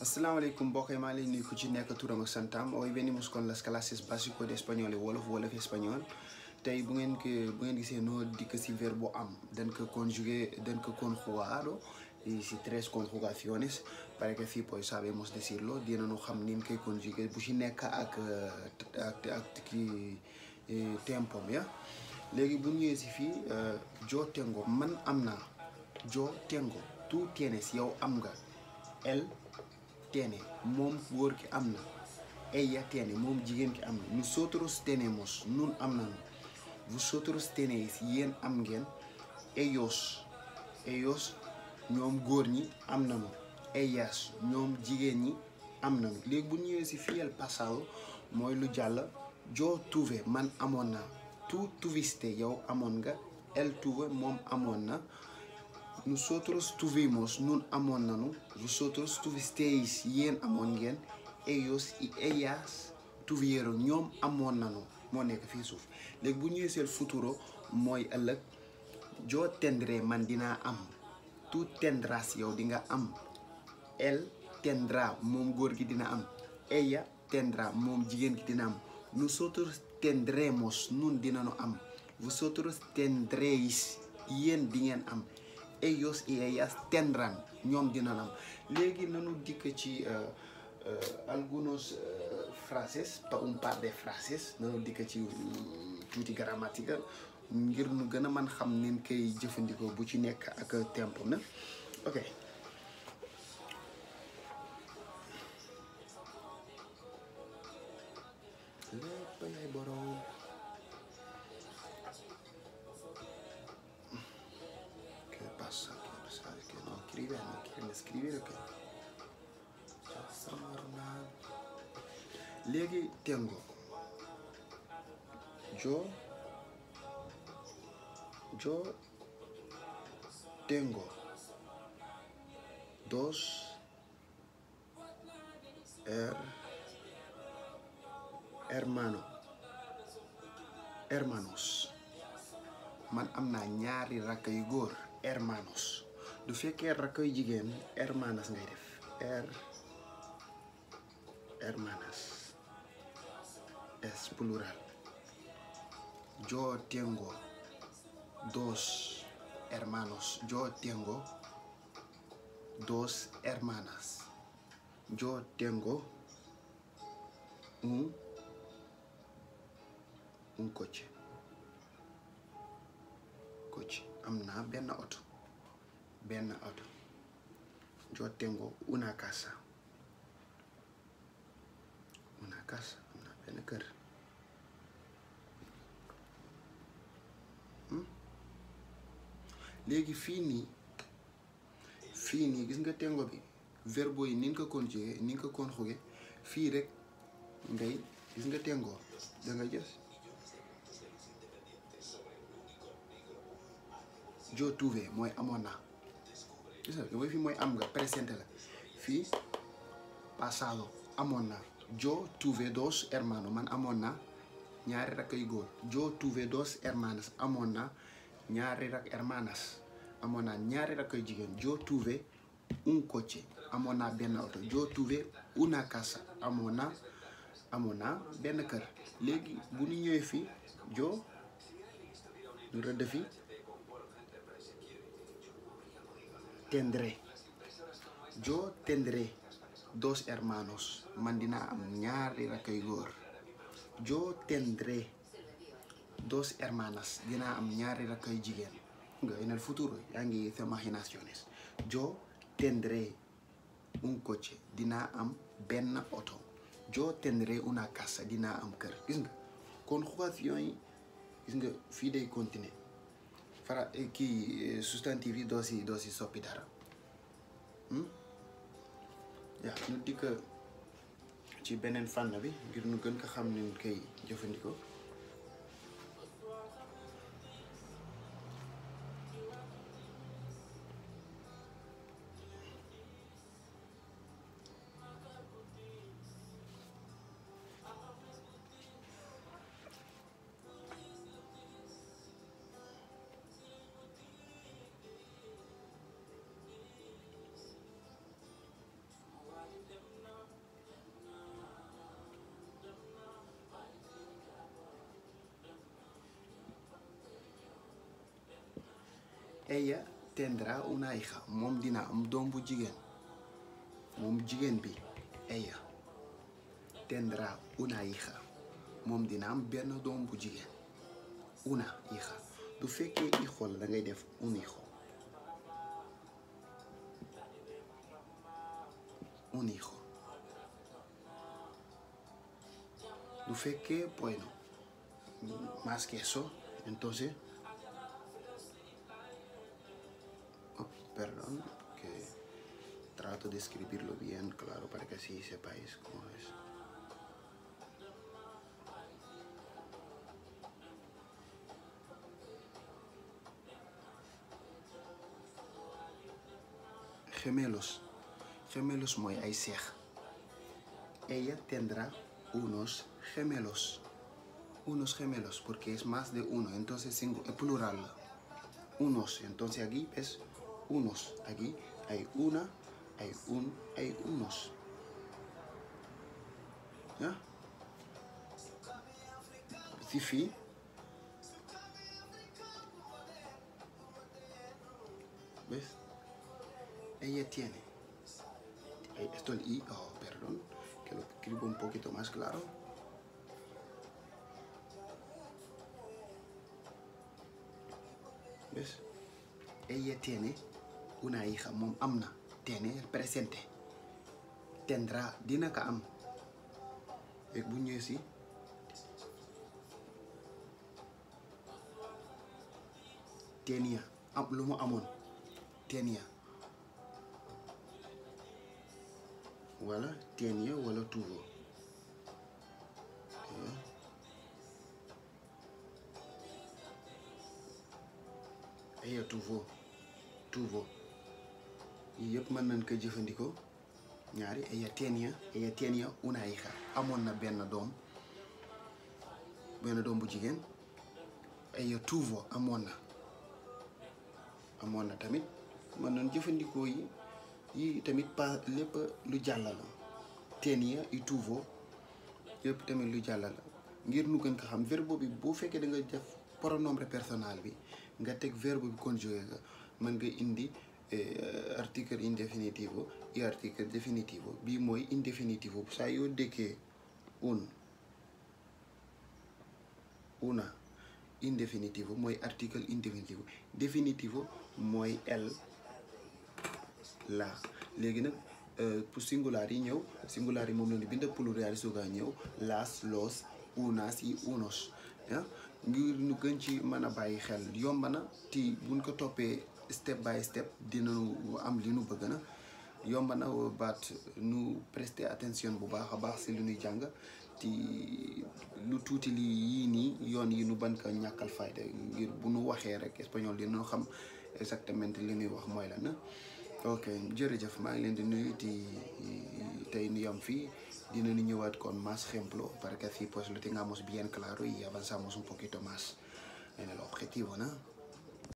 Assalamu alaikum mbokk yi maa ngi leen di nuyu ku ci nekk turam ak santam. Hoy venimos con las clases básicas de español y wolof español. Tey bu ngeen gisee noo dikk si verbo am dañ ko conjugado y si tres conjugaciones para que así pues sabemos decirlo dinañu xam ni ñu koy conjuguer bu ci nekk ak tempo ya. Léegi bu ñëwee si fii yo tengo man am naa, yo tengo, tú tienes yow am nga, él tiene moom góor ki am na, ella tiene moom jigéen ki am na, nosotros tenemos nun am nañu, vosotros tenéis yéen am ngeen, ellos ñoom góor ñi am nañu, ellas ñoom jigéen ñi am nañu. Léegi bu ñëwee si fii el pasado mooy lu jàll. Yo tuve man amoon naa, tú tuviste yow amoon nga, él tuve moom amoon na, nosotros tuvimos nun amoon nañu, vosotros tuvisteis yéen amoon ngeen, ellos y ellas tuvieron ñoom amoon nañu moo nekk fii suuf. Léegi bu ñëwee seen futuro mooy ëllëg. Yo tendré man dinaa am, tú tendrás yow di nga am, él tendrá moom góor gi dina am, ella tendrá moom jigéen gi dina am, nosotros tendremos nun dinañu am, vosotros tendréis yéen di ngeen am, ellos y ellas tendrán ñoom dinañu am. Léegi nañu dikk ci algunos frases, un par de frases nañu dikk ci tuuti gramática ngir nu gën a mën xam neen koy jëfandikoo bu ci nekk ak tempo na. Ok. Lépp lay borom. ¿Qué pasa? ¿Sabes que no escribe? ¿No quieren escribir o qué? Léegi tengo. Yo tengo dos hermanos. Man am naa ñaari rakk yu góor, hermanos. Du fekkee rakk yu jigéen, hermanas ngay def. Hermanas. Es plural. Yo tengo dos hermanos. Yo tengo dos hermanas. Yo tengo un coche. Am naa benn auto. Yo tengo una casa. Am naa benn kër. Léegi fii nii gis nga tengo bi verbo yi ni nga ko conjugué fii rek ngay gis nga tengo da nga gis yo tuve mooy amoon naa gis nga mooy fii mooy am nga présent la fii pasado amoon naa. Yo tuve dos hermanos man amoon naa ñaari rakk yu góor. Yo tuve dos hermanas amoon naa ñaari rakk hermanas amoon naa ñaari rakk yu jigéen. Yo tuve un coche amoon naa benn auto. Yo tuve una casa amoon naa benn kër. Léegi bu ñu ñëwee fii yo ñu rëdd fi tendré. Yo tendré dos hermanos man dinaa am ñaari rakk yu góor. Yo tendré dos hermanas dinaa am ñaari rakk yu jigéen. Nga en el futuro yaa ngi sa imaginaciones. Yo tendré un coche dinaa am benn auto. Yo tendré una casa dinaa am kër. Gis nga conjugación yi gis nga fii day continuer substantif yi doo si soppi dara. yaa ñu dikk ci beneen fànn bi ngir nu gën ko xam ne koy jëfandikoo. ella tendrá una hija moom dina am doom bu jigéen moom jigéen bi ella tendrá una hija moom dina am benn doom bu jigéen una hija du fekkee hijo la da ngay def un hijo un hijo du fekkee bueno más que eso entonces perdón que trato de escribirlo bien claro para que así sepáis cómo es. Gemelos mooy ay seex ella tendrá unos gemelos porque es más de uno entonces plural unos entonces aquí es unos aquí hay una hay unos ¿ya? Si fii ¿ves? Ella tiene esto el i, perdón, que lo escribo un poquito más claro. ¿Ves? Ella tiene una hija moom am na tiene el presente tendrá dina ka am léegi bu ñëwee si tenía am lu mu amoon tenía wala tenía wala tuvo ella tuvo yii yëpp mën nañ ko jëfandikoo ñaari ella tenía una hija amoon na benn doom bu jigéen ella tuvo amoon na tamit mën nañ jëfandikoo yi tamit pas lépp lu jàll la tenía y tuvo yëpp tamit lu jàll la ngir nu gën ko xam verbe bi boo fekkee da nga def pronombre personnel bi nga teg verbe bi conjugué nga mën nga indi article indefinitivo y article definitivo bii mooy indefinitivo saa yoo déggee una indefinitivo mooy article indefinitivo definitivo mooy el la léegi nag pour singular yi ñëw singular yi moom la ñu bind pluriel yi sooga ñëw las los unas y unos ngir ñu gën ci mën a bàyyi xel yomb na ti buñ ko toppee step by step dinañu am li nu bëgg na yomb na baat nu prester attention bu baax a baax si lu ñuy jàng ti lu tuuti li yii nii yoon yi nu ban ko ñàkkal fayda ngir bu nu waxee rek espagnol dina xam exactement li ñuy wax mooy la na ok jërëjëf maa ngi leen di nuyu tey nu yam fii dinañu ñëwaat con más ejemplo para que así pues lo tengamos bien claro y avanzamos un poquito más en el objetivo, ¿no?